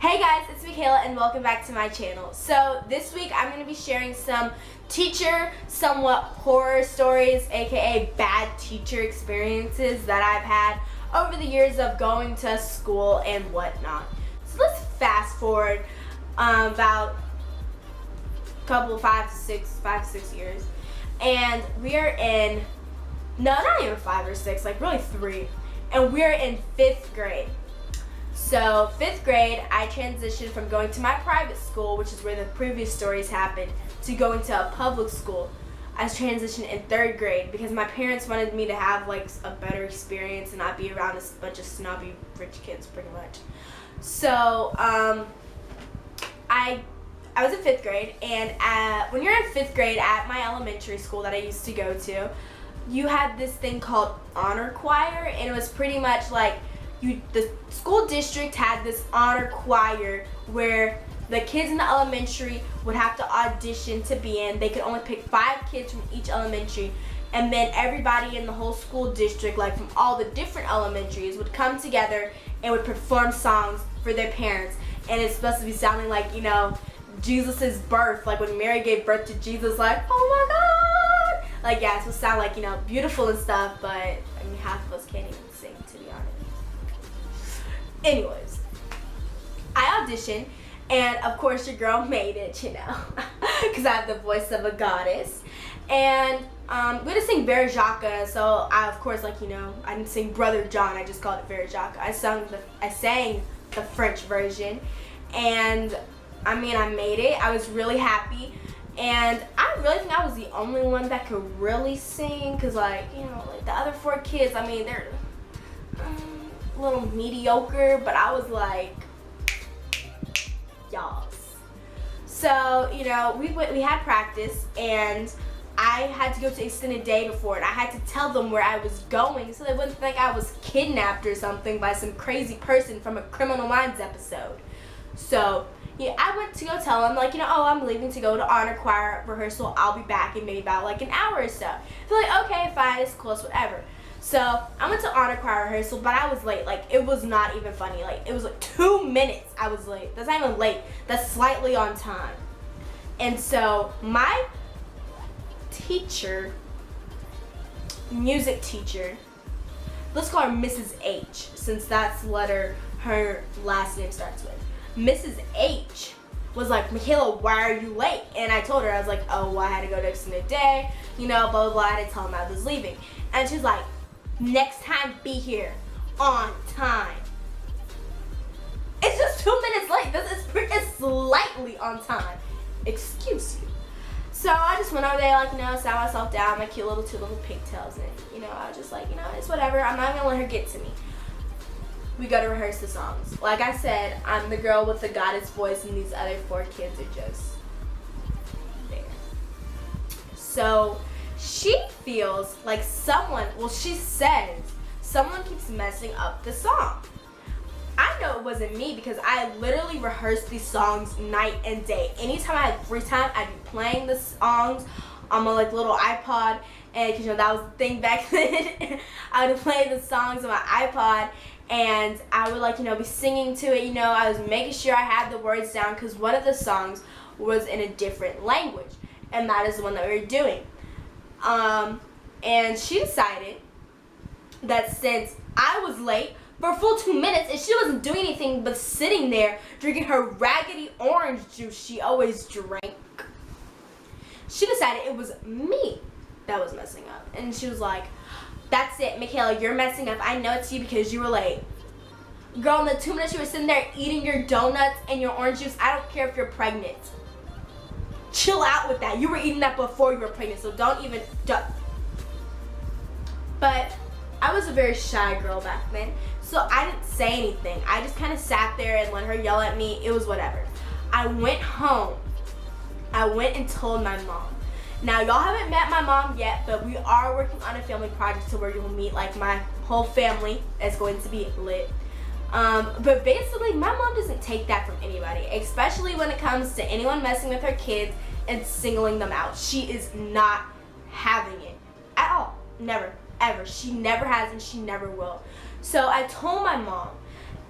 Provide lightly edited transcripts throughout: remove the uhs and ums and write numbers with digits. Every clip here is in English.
Hey guys, it's Michaela and welcome back to my channel. So this week I'm going to be sharing some teacher, somewhat horror stories, aka bad teacher experiences that I've had over the years of going to school and whatnot. So let's fast forward about a couple, 5 to 6 years. And we are in, no, not even 5 or 6, like really 3. And we're in 5th grade. So 5th grade, I transitioned from going to my private school, which is where the previous stories happened, to going to a public school. I transitioned in 3rd grade because my parents wanted me to have like a better experience and not be around a bunch of snobby rich kids, pretty much. So I was in 5th grade, and when you're in 5th grade at my elementary school that I used to go to, you had this thing called honor choir, and it was pretty much like the school district had this honor choir where the kids in the elementary would have to audition to be in. They could only pick 5 kids from each elementary, and then everybody in the whole school district, like from all the different elementaries, would come together and would perform songs for their parents. And it's supposed to be sounding like, you know, Jesus's birth, like when Mary gave birth to Jesus, like, oh my God! Like, yeah, it's supposed to sound like, you know, beautiful and stuff, but I mean, half of us can't even sing, to be honest. Anyways, I auditioned, and of course your girl made it, you know, because I have the voice of a goddess. And we had to sing Vera Jacques, so I, of course, like, you know, I didn't sing Brother John, I just called it Vera Jacques. I sang the French version, and I mean, I made it. I was really happy, and I really think I was the only one that could really sing, because, like, you know, like the other 4 kids, I mean, they're a little mediocre, but I was like, y'all. So, you know, we had practice, and I had to go to extended day before it. I had to tell them where I was going so they wouldn't think I was kidnapped or something by some crazy person from a Criminal Minds episode. So, yeah, I went to go tell them, like, you know, oh, I'm leaving to go to honor choir rehearsal. I'll be back in maybe about like an hour or so. They're like, okay, fine, it's close, whatever. So I went to honor choir rehearsal, but I was late. Like, it was not even funny. Like, it was like 2 minutes I was late. That's not even late. That's slightly on time. And so my teacher, music teacher, let's call her Mrs. H, since that's the letter her last name starts with. Mrs. H was like, Michaela, why are you late? And I told her, I was like, oh, well, I had to go to extended day, you know, blah, blah, blah. I didn't tell them I was leaving. And she's like, next time, be here on time. It's just 2 minutes late. It's slightly on time. Excuse you. So I just went over there, like, you know, sat myself down, my cute little 2 little pigtails, and, you know, I was just like, you know, it's whatever. I'm not gonna let her get to me. We go to rehearse the songs. Like I said, I'm the girl with the goddess voice, and these other 4 kids are just there. So she feels like she says someone keeps messing up the song. I know it wasn't me because I literally rehearsed these songs night and day. Anytime I had free time, I'd be playing the songs on my like little iPod, and you know that was the thing back then. I would play the songs on my iPod, and I would, like, you know, be singing to it. You know, I was making sure I had the words down because one of the songs was in a different language, and that is the one that we were doing. And she decided that since I was late for a full 2 minutes and she wasn't doing anything but sitting there drinking her Raggedy orange juice she always drank, she decided it was me that was messing up. And she was like, that's it, Michaela, you're messing up. I know it's you because you were late. Girl, in the 2 minutes you were sitting there eating your donuts and your orange juice, I don't care if you're pregnant. Chill out with that. You were eating that before you were pregnant, so don't even. But I was a very shy girl back then, so I didn't say anything. I just kind of sat there and let her yell at me. It was whatever. I went home. I went and told my mom. Now, y'all haven't met my mom yet, but we are working on a family project to where you will meet like my whole family. It's going to be lit. But basically, my mom doesn't take that from anybody, especially when it comes to anyone messing with her kids and singling them out. She is not having it at all. Never, ever. She never has, and she never will. So I told my mom,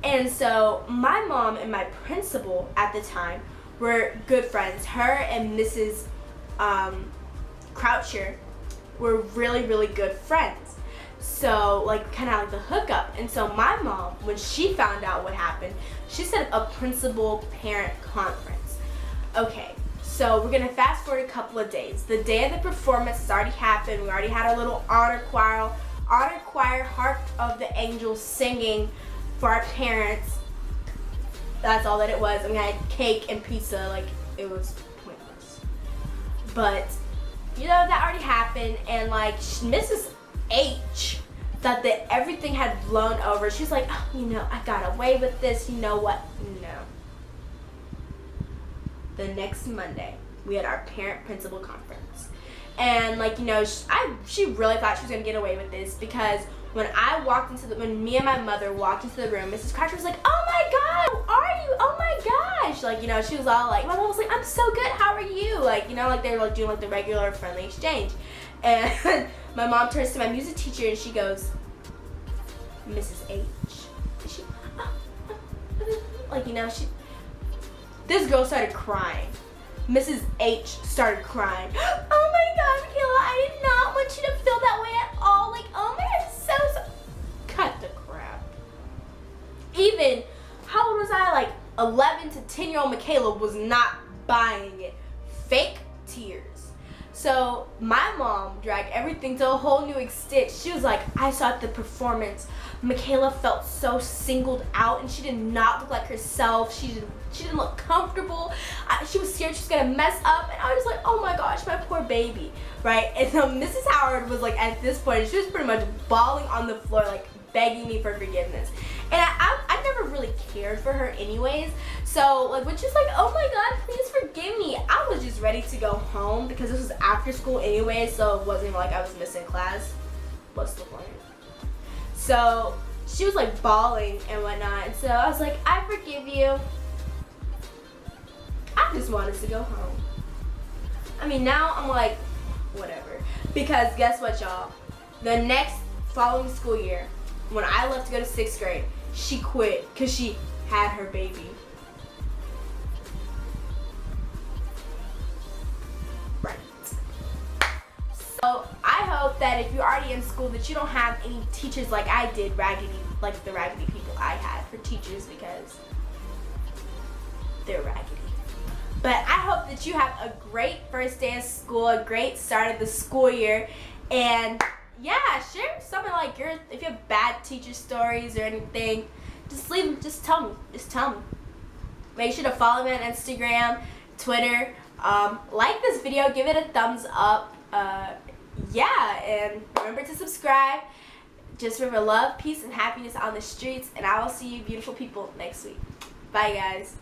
And so my mom and my principal at the time were good friends. Her and Mrs. Croucher were really, really good friends. So like kind of like the hookup. And so my mom, when she found out what happened, she set up a principal parent conference. Okay, so we're gonna fast forward a couple of days. The day of the performance has already happened. We already had our little honor choir, Hark of the Angels singing for our parents. That's all that it was. And we had cake and pizza. Like, it was pointless. But you know, that already happened, and like Mrs. H thought that everything had blown over. She's like, oh, you know, I got away with this. You know what? No. The next Monday, we had our parent-principal conference. And like, you know, she really thought she was gonna get away with this, because when me and my mother walked into the room, Mrs. Croucher was like, oh my God, how are you? Oh my gosh. Like, you know, she was all like, my mom was like, I'm so good, how are you? Like, you know, like they were like doing like the regular friendly exchange. And my mom turns to my music teacher and she goes, Mrs. H. And she, like, you know, this girl started crying. Mrs. H started crying. Oh my God, Michaela, I did not want you to feel that way at all. Like, oh my God, so. Cut the crap. Even, how old was I? Like 11 to 10-year-old Michaela was not buying it. Fake tears. So my mom dragged everything to a whole new extent. She was like, I saw at the performance, Michaela felt so singled out and she did not look like herself. She didn't look comfortable. She was scared she was gonna mess up, and I was like, oh my gosh, my poor baby, right? And so Mrs. Howard was like, at this point, she was pretty much bawling on the floor, like begging me for forgiveness. And I never really cared for her anyways. So like when she's like, oh my God, please forgive me, I was just ready to go home because this was after school anyway, so it wasn't even like I was missing class. What's the point? So she was like bawling and whatnot. And so I was like, I forgive you. I just wanted to go home. I mean, now I'm like, whatever. Because guess what, y'all? The next following school year, when I left to go to 6th grade, she quit because she had her baby. Right. So I hope that if you're already in school that you don't have any teachers like I did, Raggedy, like the Raggedy people I had for teachers, because they're raggedy. But I hope that you have a great first day of school, a great start of the school year, and yeah, share something like if you have bad teacher stories or anything, just tell me. Make sure to follow me on Instagram, Twitter, like this video, give it a thumbs up, yeah, and remember to subscribe. Just remember, love, peace, and happiness on the streets, and I will see you beautiful people next week. Bye guys.